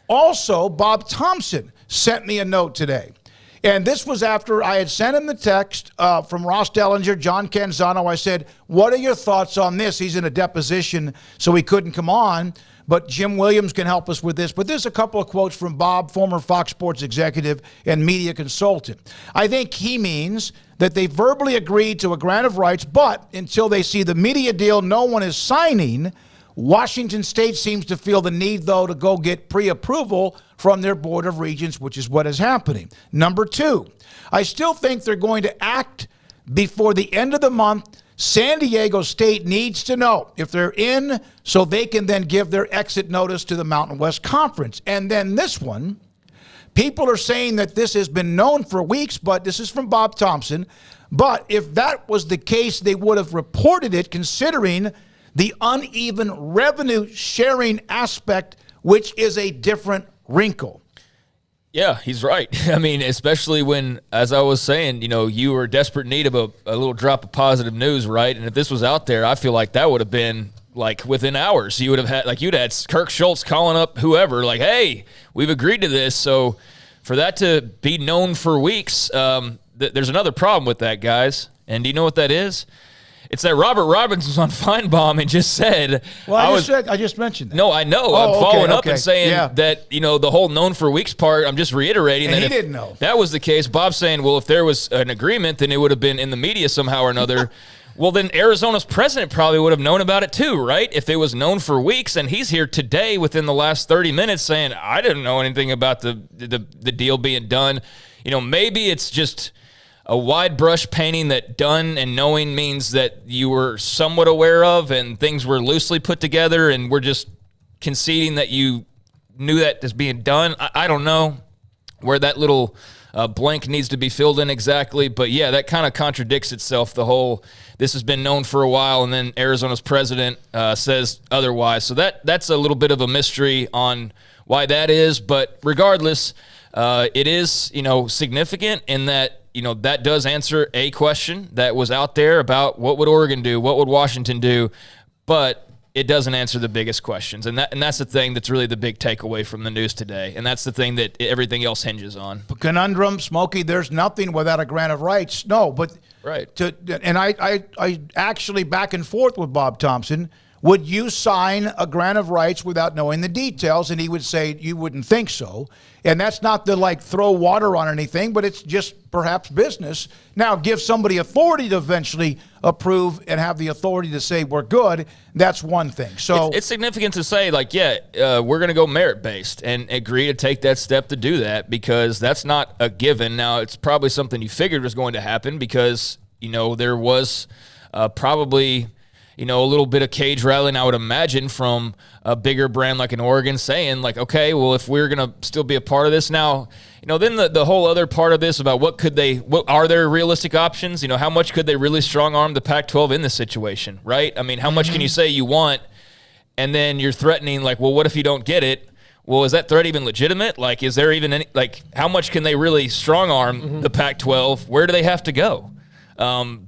Also, Bob Thompson sent me a note today. And this was after I had sent him the text from Ross Dellinger, John Canzano. I said, what are your thoughts on this? He's in a deposition, so he couldn't come on. But Jim Williams can help us with this. But there's a couple of quotes from Bob, former Fox Sports executive and media consultant. I think he means that they verbally agreed to a grant of rights, but until they see the media deal no one is signing, Washington State seems to feel the need, though, to go get pre-approval from their Board of Regents, which is what is happening. Number two, I still think they're going to act before the end of the month. San Diego State needs to know if they're in so they can then give their exit notice to the Mountain West Conference. And then this one, people are saying that this has been known for weeks, but this is from Bob Thompson. But if that was the case, they would have reported it, considering the uneven revenue sharing aspect, which is a different wrinkle. Yeah, he's right. I mean, especially when, as I was saying, you were in desperate need of a little drop of positive news, right? And if this was out there, I feel like that would have been like within hours. You would have had, you'd had Kirk Schultz calling up whoever, like, hey, we've agreed to this. So for that to be known for weeks, there's another problem with that, guys. And do you know what that is? It's that Robert Robbins was on Feinbaum and just said, well, I just mentioned that. No, I know. I'm following up and saying that, the whole known for weeks part, I'm just reiterating that he if didn't know. That was the case. Bob's saying, well, if there was an agreement, then it would have been in the media somehow or another. Well, then Arizona's president probably would have known about it too, right? If it was known for weeks, and he's here today within the last 30 minutes saying, I didn't know anything about the deal being done. Maybe it's just a wide brush painting that done and knowing means that you were somewhat aware of and things were loosely put together, and we're just conceding that you knew that as being done. I don't know where that little blank needs to be filled in exactly, but yeah, that kind of contradicts itself. The whole, this has been known for a while, and then Arizona's president says otherwise. So that's a little bit of a mystery on why that is, but regardless, it is, significant in that, that does answer a question that was out there about what would Oregon do, what would Washington do, but it doesn't answer the biggest questions. And that's the thing that's really the big takeaway from the news today. And that's the thing that everything else hinges on. Conundrum, Smokey, there's nothing without a grant of rights. No, but right. And I actually back and forth with Bob Thompson. Would you sign a grant of rights without knowing the details? And he would say you wouldn't think so. And that's not to throw water on anything, but it's just perhaps business. Now, give somebody authority to eventually approve and have the authority to say we're good. That's one thing. So it's significant to say, we're going to go merit-based and agree to take that step to do that, because that's not a given. Now, it's probably something you figured was going to happen because, there was probably – a little bit of cage rattling, I would imagine, from a bigger brand like an Oregon saying, okay, well, if we're going to still be a part of this now, then the whole other part of this about what are there realistic options? How much could they really strong arm the Pac-12 in this situation, right? I mean, how much can you say you want, and then you're threatening, well, what if you don't get it? Well, is that threat even legitimate? Is there even any, how much can they really strong arm the Pac-12? Where do they have to go?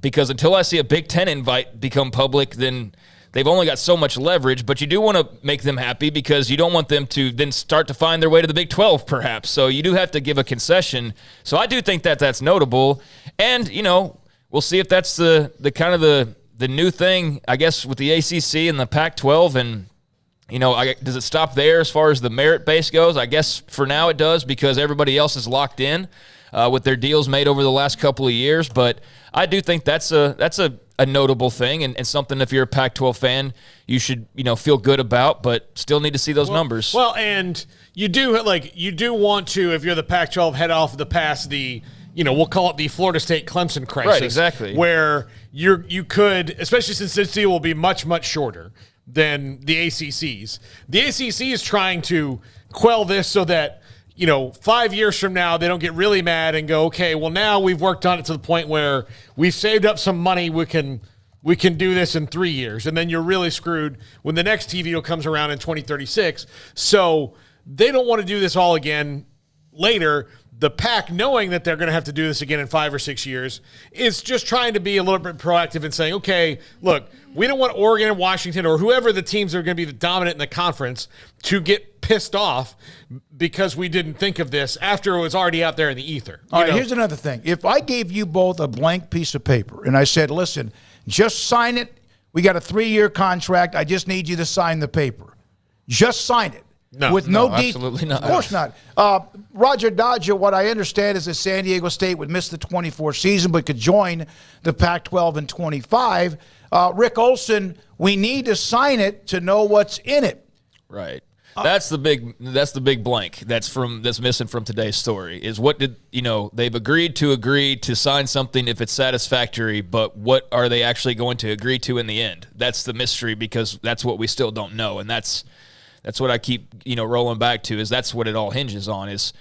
Because until I see a Big Ten invite become public, then they've only got so much leverage, but you do want to make them happy because you don't want them to then start to find their way to the Big 12, perhaps. So you do have to give a concession. So I do think that that's notable. And, we'll see if that's the kind of the new thing, I guess, with the ACC and the Pac-12. And, does it stop there as far as the merit base goes? I guess for now it does, because everybody else is locked in with their deals made over the last couple of years. But I do think that's a notable thing and something, if you're a Pac-12 fan, you should feel good about, but still need to see those numbers. Well, and you do want to, if you're the Pac-12, head off the past the we'll call it the Florida State Clemson crisis, right? Exactly, where you could, especially since this deal will be much shorter than the ACC's. The ACC is trying to quell this so that 5 years from now, they don't get really mad and go, okay, well, now we've worked on it to the point where we've saved up some money. We can do this in 3 years. And then you're really screwed when the next TV deal comes around in 2036. So they don't want to do this all again later, the Pac, knowing that they're going to have to do this again in 5 or 6 years, is just trying to be a little bit proactive and saying, okay, look, we don't want Oregon and Washington or whoever the teams are going to be the dominant in the conference to get pissed off because we didn't think of this after it was already out there in the ether. All right, here's another thing. If I gave you both a blank piece of paper and I said, listen, just sign it. We got a 3-year contract. I just need you to sign the paper. Just sign it. No, with no absolutely not. Of course not. Roger Dodger, what I understand is that San Diego State would miss the 24 season but could join the Pac-12 in 25. Rick Olson, we need to sign it to know what's in it. Right. That's the big blank that's missing from today's story is what did they've agreed to sign something if it's satisfactory, but what are they actually going to agree to in the end? That's the mystery because that's what we still don't know, and that's what I keep rolling back to is that's what it all hinges on is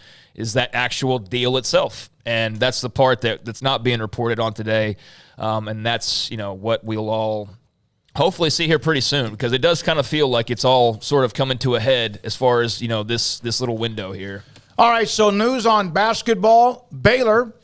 that actual deal itself, and that's the part that's not being reported on today, and that's what we'll all hopefully see here pretty soon because it does kind of feel like it's all sort of coming to a head as far as this little window here. All right, so news on basketball. Baylor